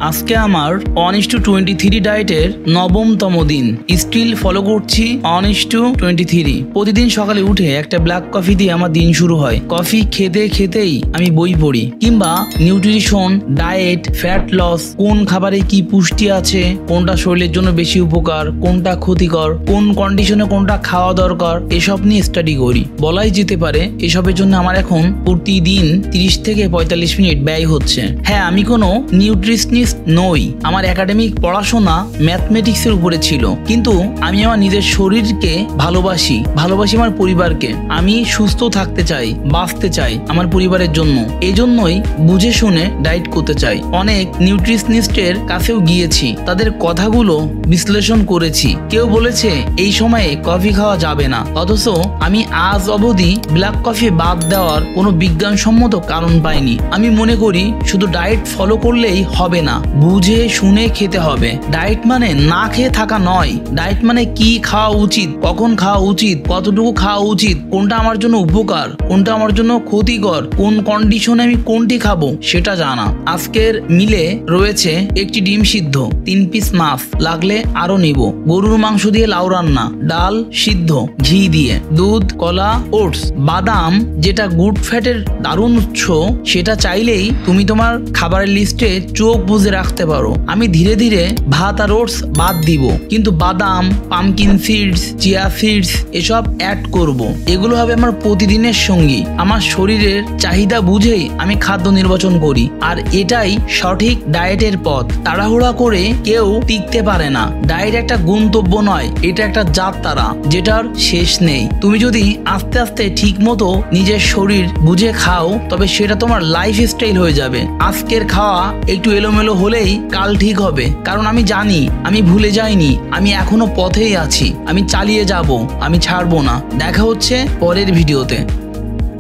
আজকে আমার 1:23 ডায়েটের নবমতম দিন। স্টিল ফলো করছি 1:23। প্রতিদিন সকালে উঠে একটা ব্ল্যাক কফি দিয়ে আমার দিন শুরু হয়। কফি খেতে খেতেই আমি বই পড়ি কিংবা নিউট্রিশন, ডায়েট, ফ্যাট লস, কোন খাবারে কি পুষ্টি আছে, কোনটা শরীরের জন্য বেশি উপকার, কোনটা ক্ষতিকর, কোন কন্ডিশনে কোনটা খাওয়া দরকার, এসব নিয়ে স্টাডি করি। বলাই যেতে পারে এসবের জন্য আমার এখন প্রতিদিন 30 থেকে 45 মিনিট ব্যয় হচ্ছে। হ্যাঁ, আমি কোনো নিউট্রিশনিস্ট নই। আমার একাডেমিক পড়াশোনা ম্যাথমেটিক্সের উপরে ছিল, কিন্তু আমি আমার নিজের শরীরকে ভালোবাসি আমার পরিবারকে। আমি সুস্থ থাকতে চাই, বাঁচতে চাই আমার পরিবারের জন্য। এজন্যই বুঝে শুনে ডায়েট করতে চাই। অনেক নিউট্রিশনিস্টের কাছেও গিয়েছি, তাদের কথাগুলো বিশ্লেষণ করেছি। কেউ বলেছে এই সময়ে কফি খাওয়া যাবে না, অথচ আমি আজ অবধি ব্ল্যাক কফি বাদ দেওয়ার কোনো বিজ্ঞানসম্মত কারণ পাইনি। আমি মনে করি শুধু ডায়েট ফলো করলেই হবে না, বুঝে শুনে খেতে হবে। ডায়েট মানে না খেয়ে থাকা নয়। ডায়েট মানে কি খাওয়া উচিত, কখন খাওয়া উচিত, কতটুকু খাওয়া উচিত, কোনটা আমার জন্য উপকার, কোনটা আমার জন্য ক্ষতিকর, কোন কন্ডিশনে আমি কোনটি খাবো সেটা জানা। আজকের মিলে রয়েছে একটি ডিম সিদ্ধ, 3 পিস মাছ, লাগলে আরো নিব, গরুর মাংস দিয়ে লাউ রান্না, ডাল সিদ্ধ ঘি দিয়ে, দুধ, কলা, ওটস, বাদাম যেটা গুড ফ্যাটের দারুণ উৎস, সেটা চাইলেই তুমি তোমার খাবারের লিস্টে চোখ বুজে রাখতে পারো। আমি ধীরে ধীরে ভাত আর ওটস বাদ দিব, কিন্তু বাদাম, পামকিন সিডস, চিয়া সিডস এসব অ্যাড করব। এগুলো হবে আমার প্রতিদিনের সঙ্গী। আমার শরীরের চাহিদা বুঝেই আমি খাদ্য নির্বাচন করি, আর এটাই সঠিক ডায়েটের পথ। তাড়াহুড়া করে কেউ টিকতে পারে না। ডায়েট একটা গন্তব্য নয়, এটা একটা যাত্রা যেটার শেষ নেই। তুমি যদি আস্তে আস্তে ঠিক মতো নিজের শরীর বুঝে খাও, তবে সেটা তোমার লাইফ স্টাইল হয়ে যাবে। আজকের খাওয়া একটু এলোমেলো হলেই কাল ঠিক হবে, কারণ আমি জানি আমি ভুলে যাইনি, আমি এখনো পথেই আছি। আমি চালিয়ে যাব, আমি ছাড়বো না। দেখা হচ্ছে পরের ভিডিওতে।